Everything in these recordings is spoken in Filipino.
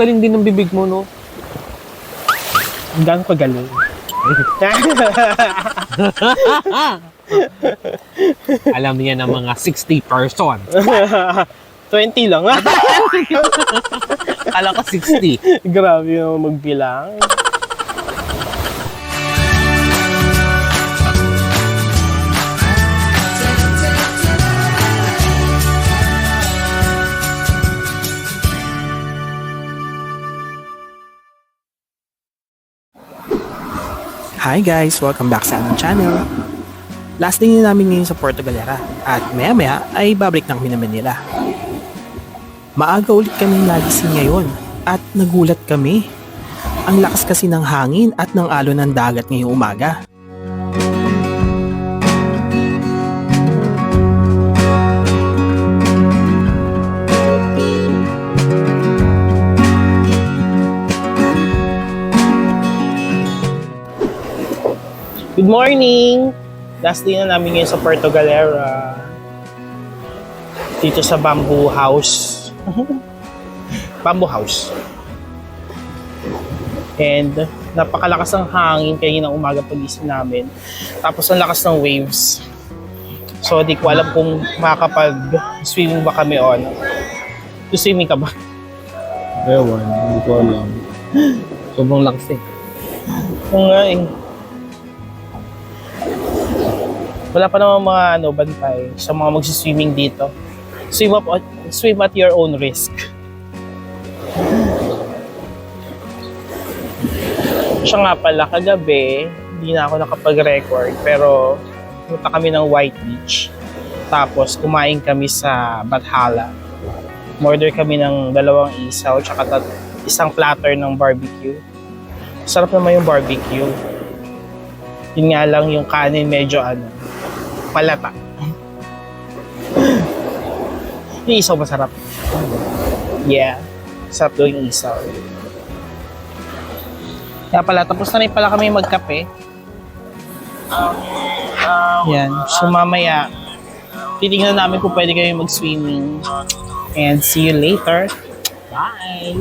Galing din ng bibig mo, no? Hanggang pagaling. Alam niya ng mga 60 person. 20 lang. Kala ko 60. Grabe yung magbilang. Hi guys! Welcome back sa aming channel. Last day na namin ngayon sa Puerto Galera at maya-maya ay babalik na kami ng Manila. Maaga ulit kami nagising ngayon at nagulat kami. Ang lakas kasi ng hangin at ng alon ng dagat ngayong umaga. Good morning! Last day na namin ngayon sa Puerto Galera. Dito sa Bamboo House. Bamboo House. And napakalakas ng hangin kaya ng umaga pagising namin. Tapos ang lakas ng waves. So di ko alam kung makakapag-swimming ba kami o ano. Swimming ka ba? Ewan, hindi ko alam. Sobrang lakas eh. Oo nga eh. Wala pa naman mga bantay sa mga magsiswimming dito. Swim at your own risk. Siya nga pala, kagabi, hindi na ako nakapag-record, pero punta kami ng White Beach. Tapos kumain kami sa Bathala. Order kami ng 2 isaw, tsaka isang platter ng barbecue. Sarap naman yung barbecue. Yun nga lang yung kanin medyo palata. Yung isaw masarap. Yeah. Sarap daw yung isaw. Kaya pala, tapos na rin pala kami magkape. Yan. So mamaya, titingnan namin kung pwede kami mag-swimming. And see you later. Bye!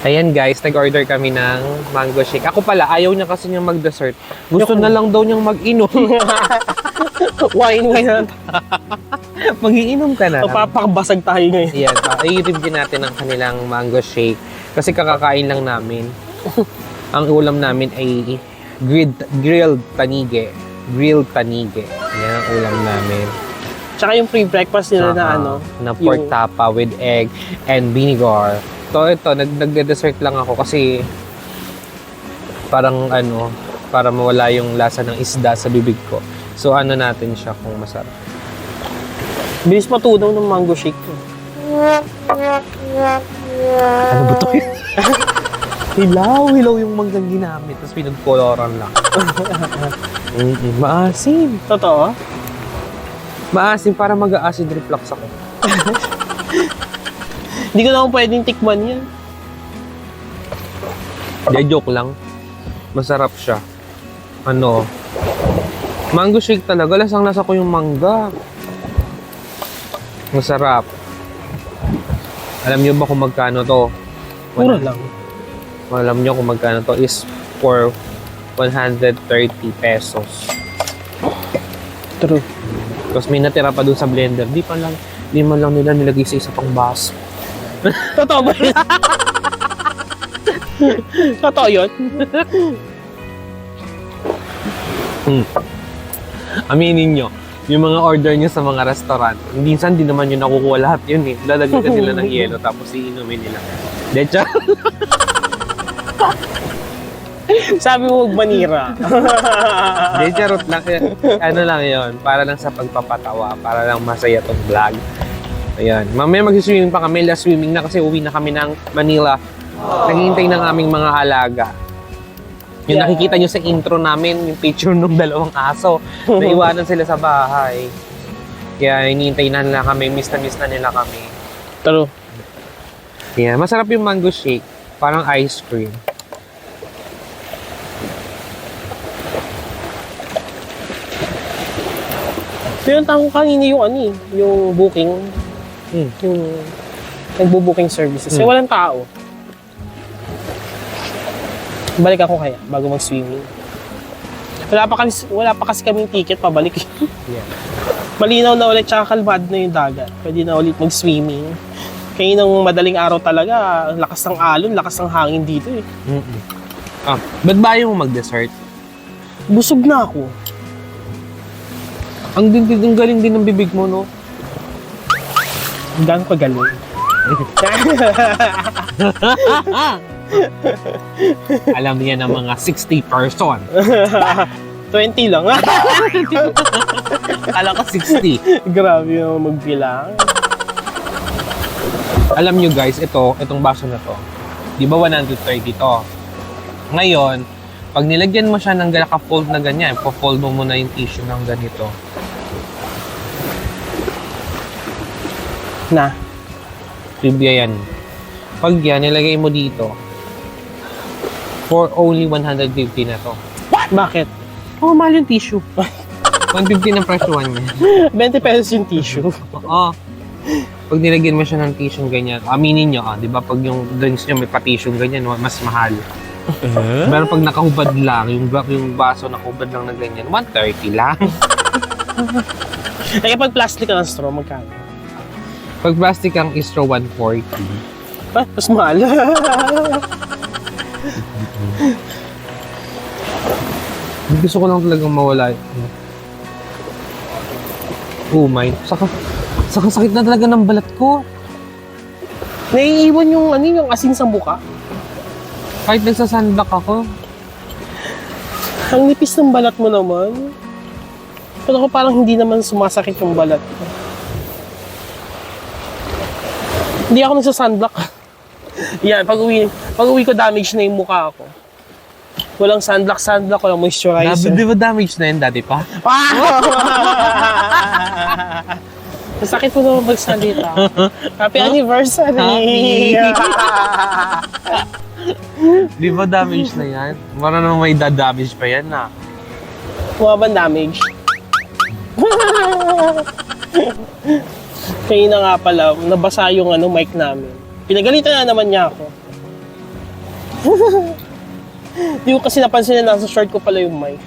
Ayan guys, nag-order kami ng mango shake. Ako pala, ayaw niya kasi niyang mag-dessert. Gusto na lang daw niyang mag-inom. Wine na. Mag-iinom ka na. Papakabasag tayo ngayon. Ayan, i-review natin ang kanilang mango shake. Kasi kakakain lang namin. Ang ulam namin ay grilled tanige. Grilled tanige. Yan ang ulam namin. Tsaka yung free breakfast nila na pork tapa with egg and vinegar. Ito, nagde-dessert lang ako kasi parang para mawala yung lasa ng isda sa bibig ko. So natin siya kung masarap. Bilis matunaw ng mango shake. Ano ba ito? Hilaw yung manggang ginamit. Tapos pinagkoloran lang. Maasim. Totoo? Maasim para mag-acid reflux ako. Hindi ko naman pwedeng tikman yan. Hindi, joke lang. Masarap siya. Mango shake talaga. Lasang-lasa ko yung mangga. Masarap. Alam niyo ba kung magkano to? Mura lang. Alam niyo kung magkano to is for 130 pesos. True. Tapos may natira pa dun sa blender. Di man lang nila nilagay sa isa pang baso. Totoo ba yun? Totoo yun? Aminin nyo, yung mga order nyo sa mga restaurant, minsan din naman yung nakukuha lahat yun eh. Lalagyan nila ng yelo tapos iinumin nila. Decha? Sabi mo huwag manira. Decharot lang. Lang yun. Para lang sa pagpapatawa. Para lang masaya tong vlog. Ayan. Mamaya mag-swimming pa kami. Last swimming na kasi uwi na kami ng Manila. Naghihintay ng aming mga alaga. Yung nakikita nyo sa intro namin, yung picture ng 2 aso. Naiwanan sila sa bahay. Kaya hinihintay na nila kami. Miss na nila kami. True. Yeah, masarap yung mango shake. Parang ice cream. Pero yung tanong kanina yung yung booking. Yung Nagbo-booking services. Eh, walang tao. Balik ako kaya bago mag-swimming. Wala pa kasi kaming ticket pabalik. Yeah. Malinaw na ulit, tsaka kalmado na yung dagat. Pwede na ulit mag-swimming. Kaya nung madaling araw talaga, ang lakas ng alon, lakas ng hangin dito eh. Ba't ba ayaw mo mag-dessert? Busog na ako. Ang galing din ng bibig mo, no? Gano'n kagaling. Alam niya ng mga 60 person. 20 lang. Alam ko 60. Grabe yung magbilang. Alam nyo guys, itong baso na to, di ba 130 to? Ngayon, pag nilagyan mo siya ng naka-fold na ganyan, po-fold mo muna yung tissue ng ganito. Na. Trivia yan. Pag yan, nilagay mo dito, for only 150 na to. Bakit? Oh, mahal yung tissue. 150 ng presyohan niya. 20 pesos yung tissue. Oo. Pag nilagyan mo siya ng tissue ganyan, aminin nyo, di ba pag yung drinks nyo may pa-tissue ganyan, mas mahal. Pero pag nakahubad lang, yung baso nakahubad lang na ganyan, 130 lang. Kaya pag plastic ka ng straw, magkano? Pag plastic ang straw, 140. Ah, mas mahal. Gusto ko lang talagang mawala. Oh my. Saka sakit na talaga ng balat ko. Naiiwan yung asin sa buka. Kahit nagsasunblock ako. Ang nipis ng balat mo naman. Pero ako parang hindi naman sumasakit yung balat ko. Hindi ako nagsasunblock. Yan, pag uwi ko damage na yung mukha ko. Walang sunblock, walang moisturizer. Di ba damage na yun dati pa? Masakit po naman magsalita. Happy anniversary! Di ba damage na yan? Para naman may damage pa yan na. Mukha ba damage? Kaya na nga pala, nabasa yung mic namin. Pinagalitan na naman niya ako. Di ko kasi napansin na nasa short ko pala yung mic.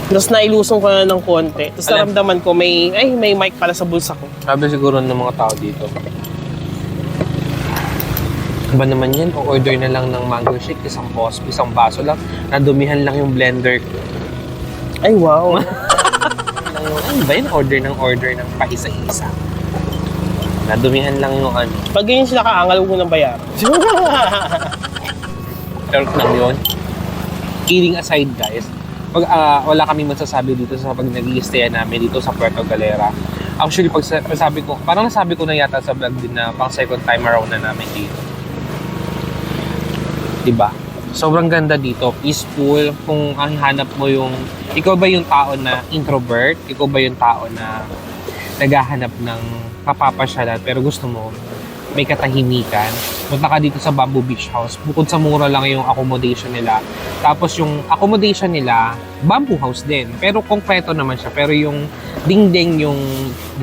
Tapos nailusong ko na ng konti. Tapos naramdaman ko may mic pala sa bulsa ko. Sabi siguro ng mga tao dito. Ba naman yan? O-order na lang ng mango shake, isang baso lang. Nadumihan lang yung blender. Ay, wow. Ano ba yun? Order ng pa-isa-isa. Nadumihan lang yung ano. Pag ganyan sila kaangal, huwag mo nang bayaran. Pero lang yun. Kidding aside guys, pag wala kami masasabi dito sa pag nag-i-stay namin dito sa Puerto Galera. Actually, pag sabi ko, parang nasabi ko na yata sa vlog din na pang second time around na namin dito. Diba? Sobrang ganda dito, peaceful. Kung ang hanap mo yung, ikaw ba yung tao na introvert? Ikaw ba yung tao na naghahanap ng kapapasyalan pero gusto mo may katahimikan? Punta ka dito sa Bamboo Beach House. Bukod sa mura lang yung accommodation nila. Tapos yung accommodation nila, bamboo house din. Pero konkreto naman siya. Pero yung dingding, yung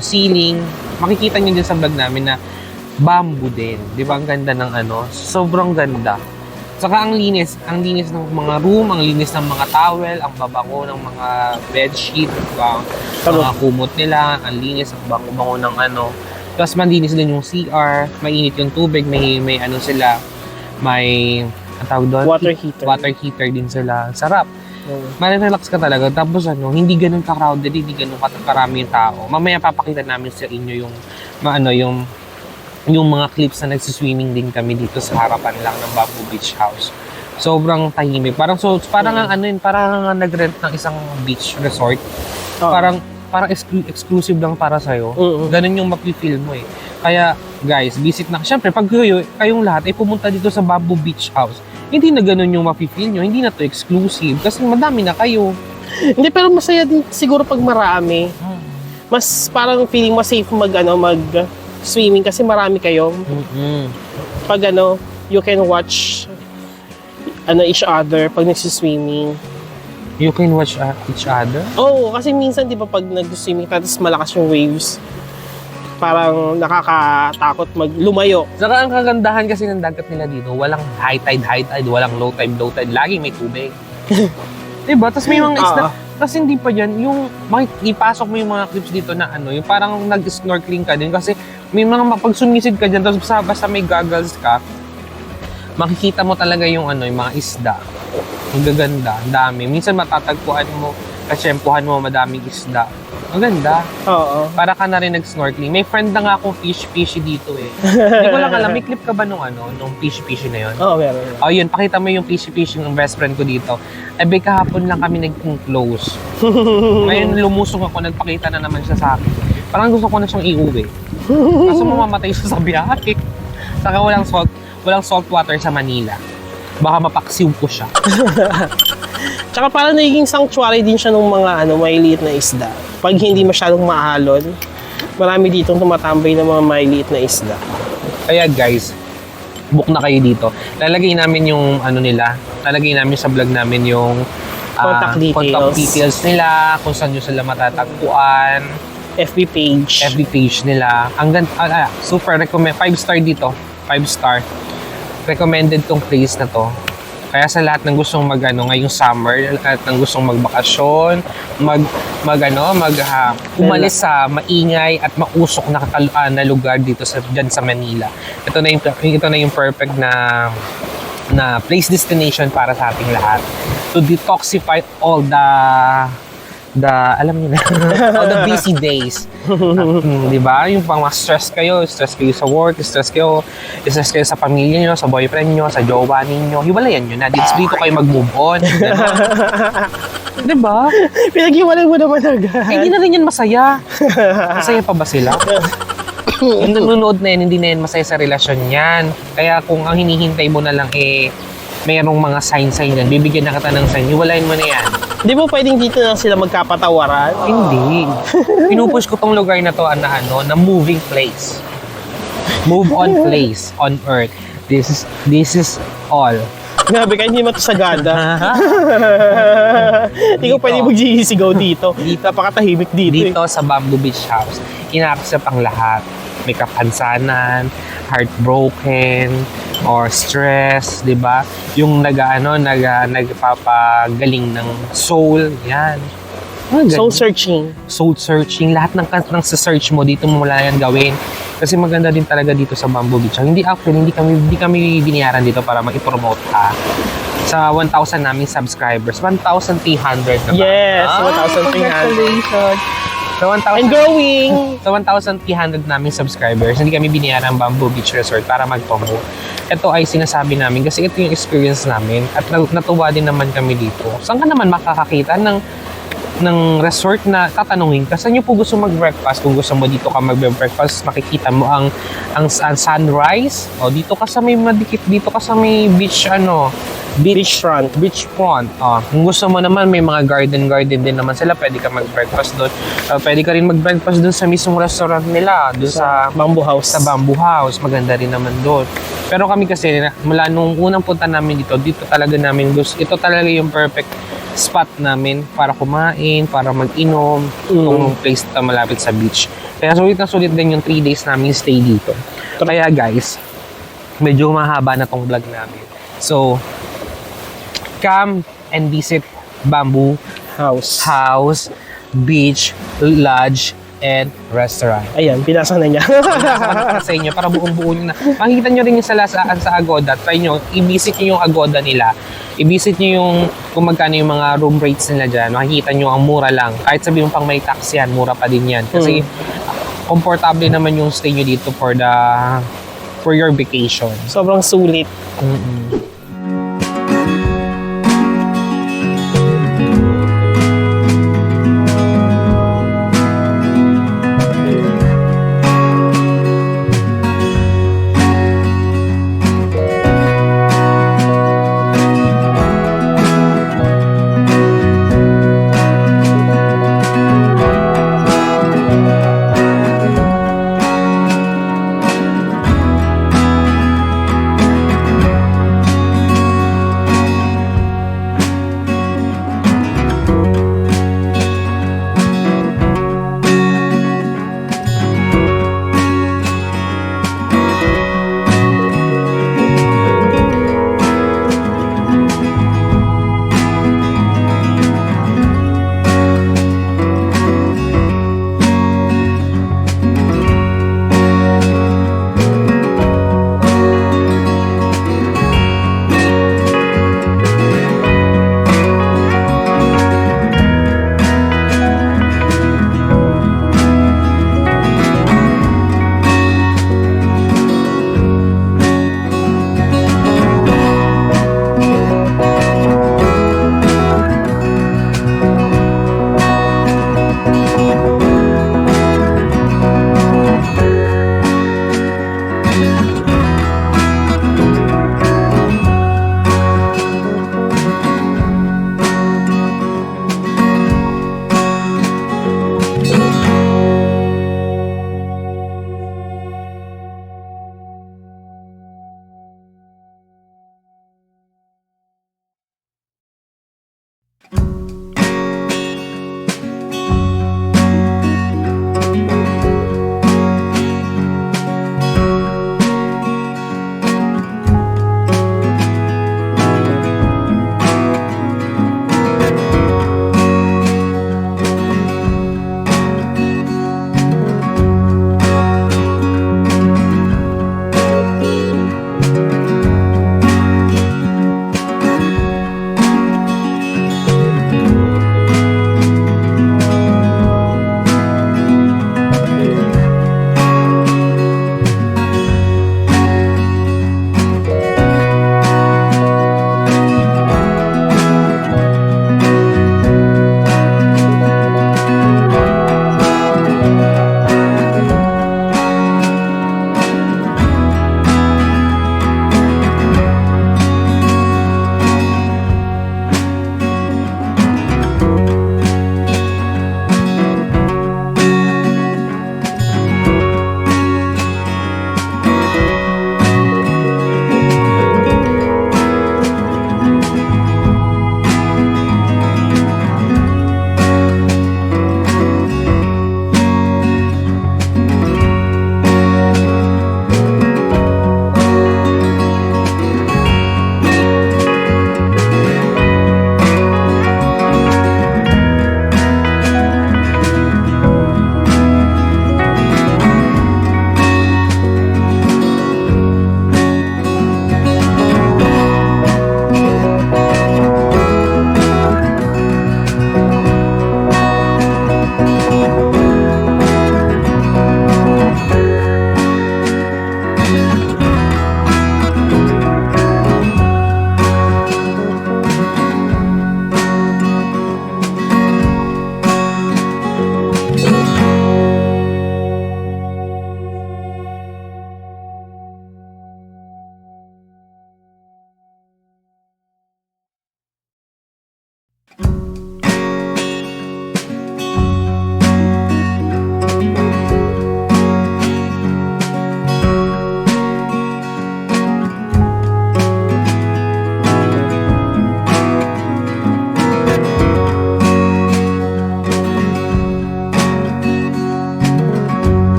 ceiling, makikita nyo din sa vlog namin na bamboo din. Di ba? Ang ganda ng sobrang ganda. Saka ang linis ng mga room, ang linis ng mga towel, ang babango ng mga bedsheet, mga kumot nila, ang linis, ang bango-bango ng Tapos mandinis din yung CR, mainit yung tubig, may sila, may ang tawag doon? Water heater. Water heater din sila. Sarap. Relax ka talaga. Tapos hindi ganun ka-crowded, hindi ganun karami yung tao. Mamaya papakita namin sa inyo yung mga clips na nagsiswimming din kami dito sa harapan lang ng Bamboo Beach House. Sobrang tahimik. Parang parang nag-rent ng isang beach resort. Parang exclusive lang para sa'yo. Ganun yung mapi-feel mo eh. Kaya guys, visit na. Siyempre, pag kayong lahat ay pumunta dito sa Bamboo Beach House, hindi na ganun yung mapi-feel nyo. Hindi na to exclusive. Kasi madami na kayo. Hindi, pero masaya din siguro pag marami. Mas parang feeling mas safe mag-swimming kasi marami kayo. Pag you can watch each other pag nagsiswimming. You can watch each other? Oo, kasi minsan di ba pag nag-swimming tapos malakas yung waves, parang nakakatakot lumayo. Saka ang kagandahan kasi ng dagat nila dito, walang high tide, walang low tide. Laging may tubig. Diba? Tapos may mga isda. Tapos hindi pa yan, yung ipasok mo yung mga clips dito na ano, yung parang nag-snorkeling ka din kasi may mga pag sumisid ka dyan, tapos basta may goggles ka, makikita mo talaga yung ano, yung mga isda. Ang gaganda, ang dami. Minsan matatagpuan mo, kasyempuhan mo, madaming isda. Ang ganda. Oo. Para ka na rin nag-snorkeling. May friend na nga akong fishy dito eh. Hindi ko lang alam, may clip ka ba nung fishy na yun? Oo, meron. Oh, yun, pakita mo yung fishy ng best friend ko dito. Ebe, kahapon lang kami naging close. Ngayon, lumusong ako, nagpakita na naman siya sa akin. Parang gusto ko na siyang iuwi. Kaso mamamatay siya sa biyahe. Saka walang salt water sa Manila. Baka mapaksiw ko siya. Tsaka parang nagiging sanctuary din siya ng mga maliliit na isda. Pag hindi masyadong maalon, marami ditong tumatambay ng mga maliliit na isda. Kaya guys, book na kayo dito. Lalagay namin yung lalagay namin sa vlog namin yung Contact details nila, kung saan nyo sila matatagpuan, FB page nila. Super recommend, 5-star dito. 5-star. Recommended tong place na to. Kaya sa lahat ng gustong ngayong summer, lahat ng gustong magbakasyon, umalis sa maingay at mausok na lugar dito dyan sa Manila. Ito na yung perfect na place destination para sa ating lahat. To detoxify all alam niyo na, all the busy days. Di ba? Yung pang stress kayo sa work, stress kayo sa pamilya niyo, sa boyfriend niyo, sa jowa ninyo. Hiwalayan niyo na. Dito kayo mag-move on. Di ba? Pinag-iwalay mo naman agad. Hindi na rin yan masaya. Masaya pa ba sila? Yung nanonood na yan, hindi na yan masaya sa relasyon yan. Kaya kung ang hinihintay mo na lang mayroong mga sign yan, bibigyan na kita ng sign, hiwalayin mo na yan. Di ba pwedeng dito na sila magkapatawaran? Hindi. Pinupush ko tong lugar na to na moving place. Move on place on earth. This is all. Grabe ka, hindi mo ito sagada. Hindi ko pwede magsisigaw dito. Napakatahimik dito. Dito sa Bamboo Beach House, inaaccept ang lahat. May kapansanan, heartbroken, or stress, di ba? Yung nagpapagaling ng soul, yan. Soul searching. Soul searching. Lahat ng sa-search mo, dito mo wala yan gawin. Kasi maganda din talaga dito sa Bamboo Beach. Hindi kami biniyaran dito para mag-promote ka. Sa 1,000 naming subscribers, 1,300 na ba? Yes, 1,300. Congratulations! Sa 1,000 And growing! Sa 1,300 naming subscribers, hindi kami biniyaran ang Bamboo Beach Resort para mag-promote. Ito ay sinasabi namin kasi ito yung experience namin at natuwa din naman kami dito. Saan ka naman makakakita ng resort na tatanungin ka, saan nyo po gusto mag-breakfast? Kung gusto mo dito ka mag-breakfast, makikita mo ang sunrise. O, dito ka sa may madikit, dito ka sa may beachfront. O, kung gusto mo naman, may mga garden din naman sila. Pwede ka mag-breakfast doon. Pwede ka rin mag-breakfast doon sa mismong restaurant nila. Doon sa Bamboo House. Sa Bamboo House. Maganda rin naman doon. Pero kami kasi, mula nung unang punta namin dito talaga namin gusto. Ito talaga yung perfect spot namin para kumain, para mag-inom, itong place na malapit sa beach. Kaya sulit na sulit din yung 3 days namin stay dito. Kaya guys, medyo mahaba na tong vlog namin. So, come and visit Bamboo House, Beach, Lodge, and Restaurant. Ayan, pinasa na niya. Sa inyo, para buong-buo nyo na. Makikita nyo rin yung sa Agoda. Try nyo, i-visit nyo yung Agoda nila. I-visit nyo yung kung magkano yung mga room rates nila dyan. Makikita nyo ang mura lang. Kahit sabi mo pang may tax yan, mura pa din yan. Kasi komportable naman yung stay nyo dito for your vacation. Sobrang sulit.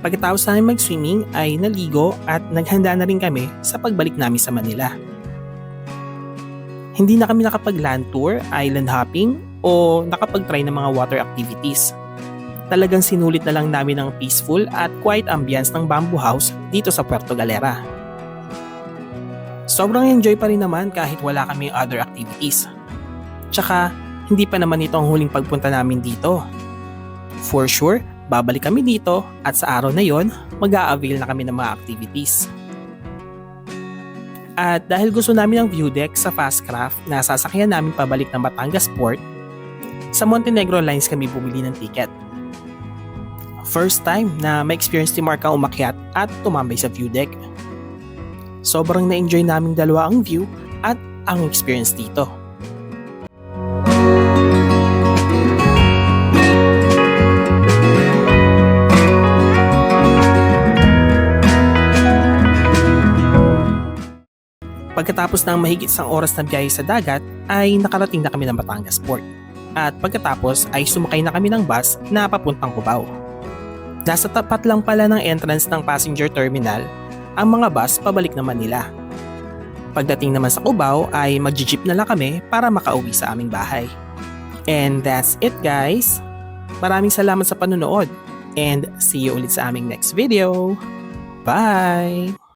Pagkatapos namin mag-swimming ay naligo at naghanda na rin kami sa pagbalik namin sa Manila. Hindi na kami nakapag-land tour, island hopping o nakapag-try ng mga water activities. Talagang sinulit na lang namin ang peaceful at quiet ambience ng bamboo house dito sa Puerto Galera. Sobrang enjoy pa rin naman kahit wala kaming other activities. Tsaka, hindi pa naman ito ang huling pagpunta namin dito. For sure, babalik kami dito at sa araw na yon, mag-a-avail na kami ng mga activities. At dahil gusto namin ang view deck sa Fastcraft na sasakyan namin pabalik ng Batangas Port, sa Montenegro Lines kami bumili ng ticket. First time na ma-experience ni Mark ang umakyat at tumambay sa view deck. Sobrang na-enjoy naming dalawa ang view at ang experience dito. Pagkatapos ng mahigit isang oras na biyahe sa dagat ay nakarating na kami ng Batangas Port. At pagkatapos ay sumakay na kami ng bus na papuntang Cubao. Nasa tapat lang pala ng entrance ng passenger terminal ang mga bus pabalik na Manila. Pagdating naman sa Cubao ay mag-jeep na lang kami para makauwi sa aming bahay. And that's it guys! Maraming salamat sa panonood and see you ulit sa aming next video. Bye!